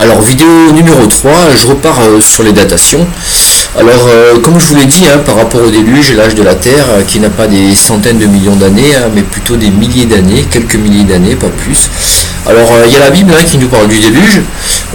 Alors vidéo numéro 3, je repars sur les datations. Alors comme je vous l'ai dit, par rapport au déluge et l'âge de la Terre, qui n'a pas des centaines de millions d'années, mais plutôt des milliers d'années, quelques milliers d'années, pas plus. Alors il y a la Bible qui nous parle du déluge.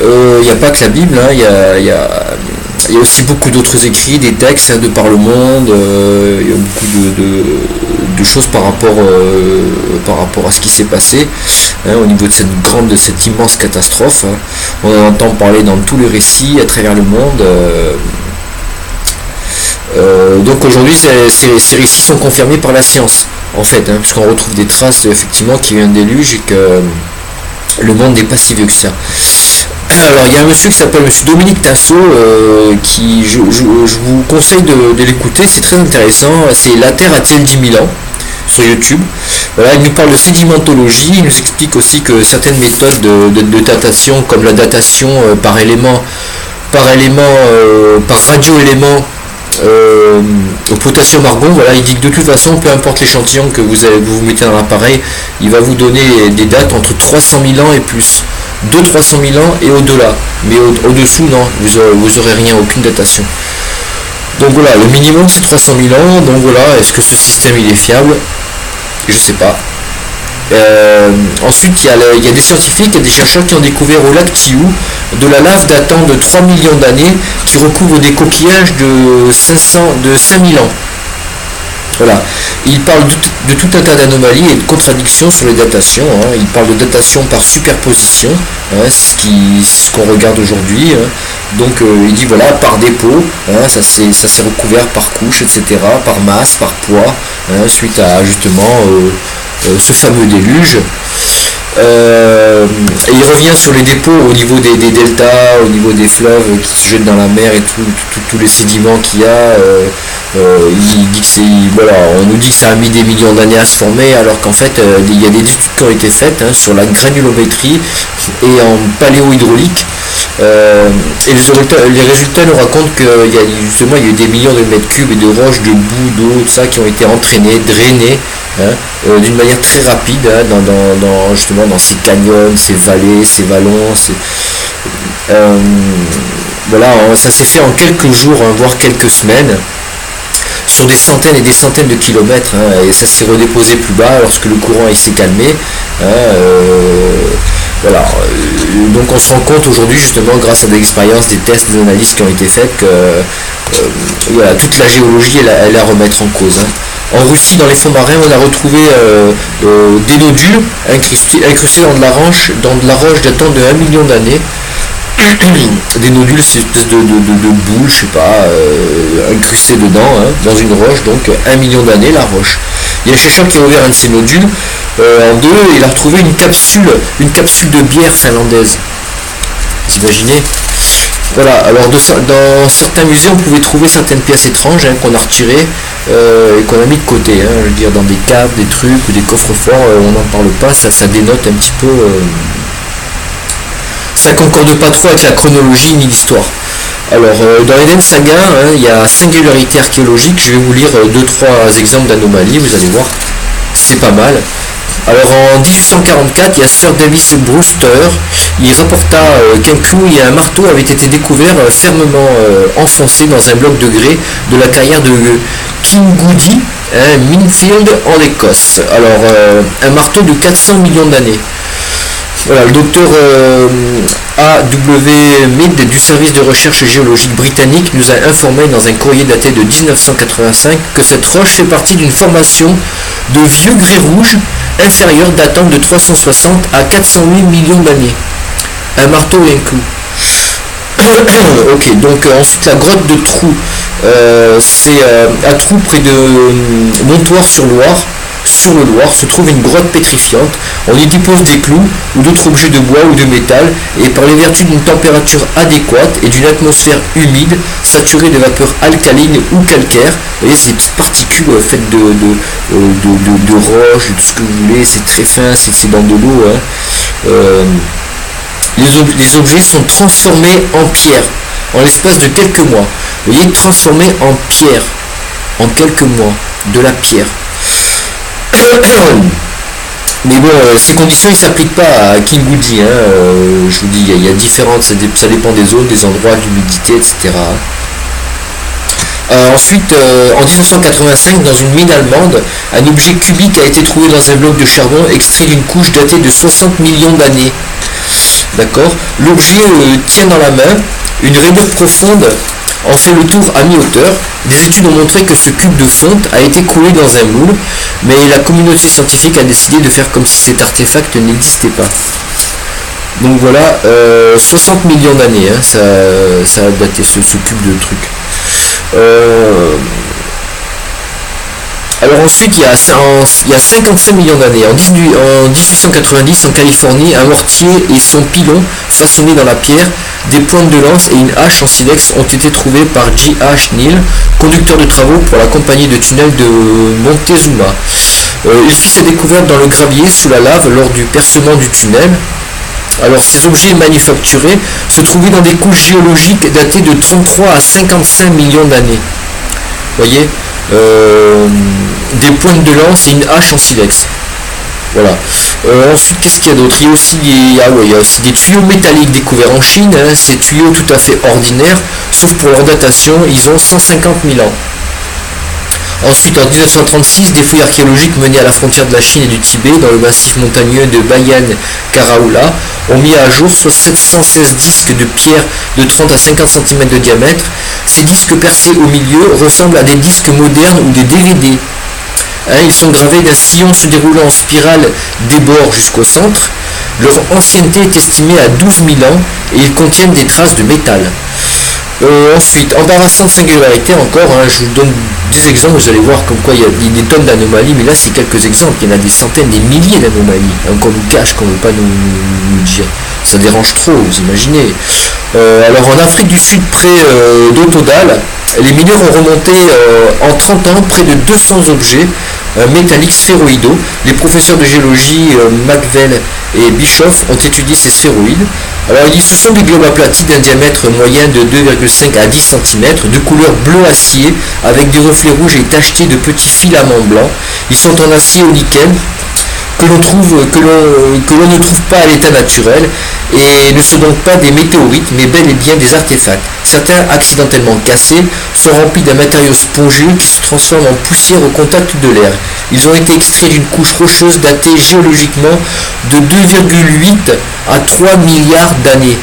Il n'y a pas que la Bible, il y a aussi beaucoup d'autres écrits, des textes de par le monde. Il y a beaucoup de choses par rapport à ce qui s'est passé au niveau de cette immense catastrophe. On en entend parler dans tous les récits à travers le monde. Donc aujourd'hui, ces récits sont confirmés par la science, en fait, puisqu'on retrouve des traces effectivement qu'il y a eu un déluge et que le monde n'est pas si vieux que ça. Alors il y a un monsieur qui s'appelle monsieur Dominique Tasso, qui je vous conseille de l'écouter, c'est très intéressant. C'est La Terre a-t-elle 10 000 ans sur YouTube. Voilà, il nous parle de sédimentologie, il nous explique aussi que certaines méthodes de datation, comme la datation par radioélément au potassium argon, voilà, il dit que de toute façon, peu importe l'échantillon que vous mettez dans l'appareil, il va vous donner des dates entre 300 000 ans et plus. De 300 000 ans et au-delà. Mais au-dessous, non, vous aurez rien, aucune datation. Donc voilà, le minimum c'est 300 000 ans. Donc voilà, est-ce que ce système il est fiable? Je sais pas. Ensuite, il y a des scientifiques, il y a des chercheurs qui ont découvert au lac Tioux de la lave datant de 3 millions d'années qui recouvre des coquillages de 5000 ans. Voilà, il parle de tout un tas d'anomalies et de contradictions sur les datations. Il parle de datation par superposition, ce qu'on regarde aujourd'hui. Donc il dit voilà, par dépôt, ça s'est recouvert par couche, etc., par masse, par poids, suite à justement ce fameux déluge. Et il revient sur les dépôts au niveau des deltas, au niveau des fleuves qui se jettent dans la mer et tous les sédiments qu'il y a. Il dit que on nous dit que ça a mis des millions d'années à se former, alors qu'en fait il y a des études qui ont été faites sur la granulométrie et en paléohydraulique. Et les résultats nous racontent qu'il y a eu des millions de mètres cubes et de roches, de boue, d'eau, tout ça qui ont été entraînés, drainés d'une manière très rapide dans ces canyons, ces vallées, ces vallons. Voilà, ça s'est fait en quelques jours, voire quelques semaines, sur des centaines et des centaines de kilomètres, et ça s'est redéposé plus bas lorsque le courant s'est calmé. Voilà, donc on se rend compte aujourd'hui justement grâce à des expériences, des tests, des analyses qui ont été faites que toute la géologie elle est à remettre en cause. En Russie, dans les fonds marins, on a retrouvé des nodules incrustés dans de la roche datant de 1 million d'années. Des nodules, c'est une espèce de boule, je sais pas, incrustée dedans, dans une roche, donc 1 million d'années la roche. Il y a un chercheur qui a ouvert un de ces nodules en deux et il a retrouvé une capsule de bière finlandaise. Vous imaginez? Voilà, alors dans certains musées on pouvait trouver certaines pièces étranges qu'on a retirées et qu'on a mis de côté, je veux dire dans des caves, des trucs ou des coffres-forts, on n'en parle pas, ça dénote un petit peu. Ça concorde pas trop avec la chronologie ni l'histoire. Alors dans Eden Saga, il y a singularité archéologique, je vais vous lire 2-3 exemples d'anomalies, vous allez voir, c'est pas mal. Alors en 1844, il y a Sir Davis Brewster, il rapporta qu'un clou et un marteau avaient été découverts fermement enfoncés dans un bloc de grès de la carrière de Kingoody, Minfield en Écosse. Alors un marteau de 400 millions d'années. Voilà, le docteur A.W. Mead du service de recherche géologique britannique nous a informé dans un courrier daté de 1985 que cette roche fait partie d'une formation de vieux grès rouge inférieur datant de 360 à 408 millions d'années. Un marteau et un clou. Ok, donc ensuite la grotte de Trou, c'est à Trou près de Montoire-sur-Loire. Sur le Loir se trouve une grotte pétrifiante. On y dépose des clous ou d'autres objets de bois ou de métal et par les vertus d'une température adéquate et d'une atmosphère humide, saturée de vapeurs alcalines ou calcaires, vous voyez ces petites particules faites de roches, de tout ce que vous voulez, c'est très fin, c'est dans de l'eau. Les objets sont transformés en pierre en l'espace de quelques mois. Vous voyez, transformés en pierre en quelques mois, de la pierre. Mais bon, ces conditions ne s'appliquent pas à Kinguji. Hein. Je vous dis, il y a différentes, ça dépend des zones, des endroits, de l'humidité, etc. Ensuite, en 1985, dans une mine allemande, un objet cubique a été trouvé dans un bloc de charbon extrait d'une couche datée de 60 millions d'années. D'accord. L'objet tient dans la main une rainure profonde en fait le tour à mi-hauteur. Des études ont montré que ce cube de fonte a été coulé dans un moule, mais la communauté scientifique a décidé de faire comme si cet artefact n'existait pas. Donc voilà, 60 millions d'années, hein, ça a daté ce cube de truc. Alors ensuite, il y a 55 millions d'années, en 1890, en Californie, un mortier et son pilon façonnés dans la pierre, des pointes de lance et une hache en silex ont été trouvés par J.H. Neal, conducteur de travaux pour la compagnie de tunnels de Montezuma. Il fit ses découvertes dans le gravier sous la lave lors du percement du tunnel. Alors ces objets manufacturés se trouvaient dans des couches géologiques datées de 33 à 55 millions d'années. Voyez, des pointes de lance et une hache en silex. Voilà. Ensuite, qu'est-ce qu'il y a d'autre? Il y a aussi des tuyaux métalliques découverts en Chine. Hein. Ces tuyaux tout à fait ordinaires, sauf pour leur datation, ils ont 150 000 ans. Ensuite, en 1936, des fouilles archéologiques menées à la frontière de la Chine et du Tibet, dans le massif montagneux de Bayan Karaoula, ont mis à jour 716 disques de pierre de 30 à 50 cm de diamètre. Ces disques percés au milieu ressemblent à des disques modernes ou des DVD. Hein, ils sont gravés d'un sillon se déroulant en spirale des bords jusqu'au centre. Leur ancienneté est estimée à 12 000 ans et ils contiennent des traces de métal. Ensuite, embarrassante singularité encore, hein, je vous donne des exemples, vous allez voir comme quoi il y a des tonnes d'anomalies, mais là c'est quelques exemples, il y en a des centaines, des milliers d'anomalies, hein, qu'on nous cache, qu'on ne veut pas nous dire. Ça dérange trop, vous imaginez. Alors en Afrique du Sud, près d'Otodal, les mineurs ont remonté en 30 ans près de 200 objets métalliques sphéroïdaux. Les professeurs de géologie McVell et Bischoff ont étudié ces sphéroïdes. Alors il dit ce sont des globes aplatis d'un diamètre moyen de 2,5 à 10 cm, de couleur bleu acier, avec des reflets rouges et tachetés de petits filaments blancs. Ils sont en acier au nickel, que l'on ne trouve pas à l'état naturel, et ne sont donc pas des météorites, mais bel et bien des artefacts. Certains, accidentellement cassés, sont remplis d'un matériau spongeux qui se transforme en poussière au contact de l'air. Ils ont été extraits d'une couche rocheuse datée géologiquement de 2,8 à 3 milliards d'années.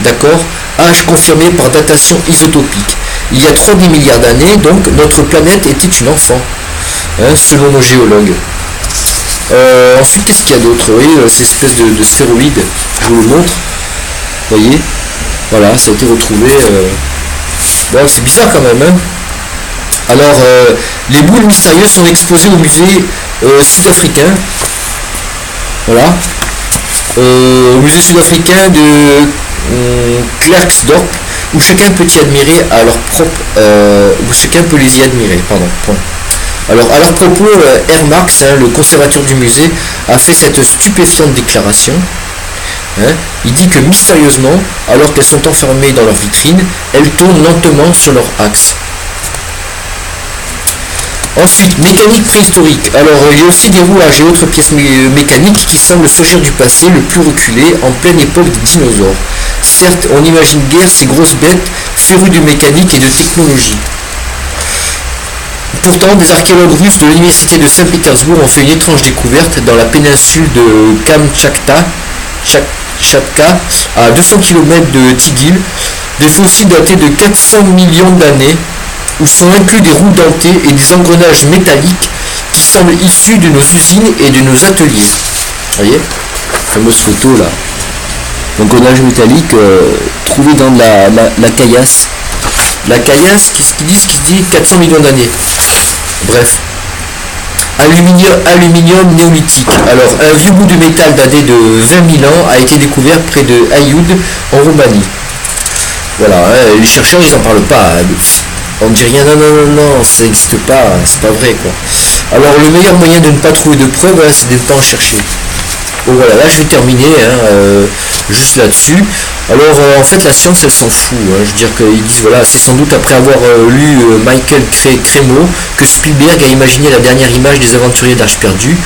D'accord? Âge confirmé par datation isotopique. Il y a 3 milliards d'années, donc, notre planète était une enfant, hein, selon nos géologues. Ensuite, qu'est-ce qu'il y a d'autre? Oui, ces espèces de sphéroïdes, je vous le montre. Vous voyez? Voilà, ça a été retrouvé. Bon, c'est bizarre quand même. Hein. Alors, les boules mystérieuses sont exposées au musée sud-africain. Voilà. Au musée sud-africain de Klerksdorp, où chacun peut y admirer à leur propre. Où chacun peut les y admirer. Pardon. Point. Alors, à leur propos, R. Marx, hein, le conservateur du musée, a fait cette stupéfiante déclaration. Hein, il dit que mystérieusement, alors qu'elles sont enfermées dans leur vitrine, elles tournent lentement sur leur axe. Ensuite, mécanique préhistorique. Alors, il y a aussi des rouages et autres pièces mécaniques qui semblent surgir du passé le plus reculé, en pleine époque des dinosaures. Certes, on n'imagine guère ces grosses bêtes férues de mécanique et de technologie. Pourtant, des archéologues russes de l'université de Saint-Pétersbourg ont fait une étrange découverte dans la péninsule de Kamtchatka, à 200 km de Tigil, des fossiles datés de 400 millions d'années, où sont inclus des roues dentées et des engrenages métalliques qui semblent issus de nos usines et de nos ateliers. Vous voyez, fameuse photo là. Engrenage métallique trouvé dans la caillasse. La caillasse, qu'est-ce qu'ils disent? Qui se dit 400 millions d'années. Bref. Aluminium néolithique. Alors, un vieux bout de métal daté de 20 000 ans a été découvert près de Aiud, en Roumanie. Voilà, hein, les chercheurs, ils n'en parlent pas. On ne dit rien, non, ça n'existe pas, c'est pas vrai, quoi. Alors, le meilleur moyen de ne pas trouver de preuves, c'est de ne pas en chercher. Bon voilà, là je vais terminer juste là-dessus. Alors en fait la science elle s'en fout, je veux dire qu'ils disent voilà, c'est sans doute après avoir lu Michael Cremo que Spielberg a imaginé la dernière image des aventuriers de l'Arche perdue.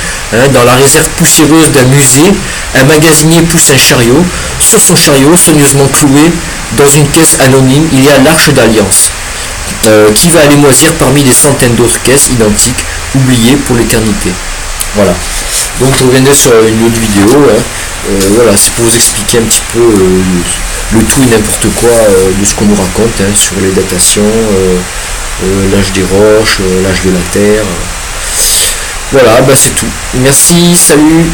Dans la réserve poussiéreuse d'un musée, un magasinier pousse un chariot. Sur son chariot, soigneusement cloué dans une caisse anonyme, il y a l'Arche d'Alliance, qui va aller moisir parmi des centaines d'autres caisses identiques, oubliées pour l'éternité. Voilà. Donc je reviendrai sur une autre vidéo. Voilà, c'est pour vous expliquer un petit peu le tout et n'importe quoi de ce qu'on nous raconte sur les datations, l'âge des roches, l'âge de la Terre. Voilà, bah c'est tout. Merci, salut.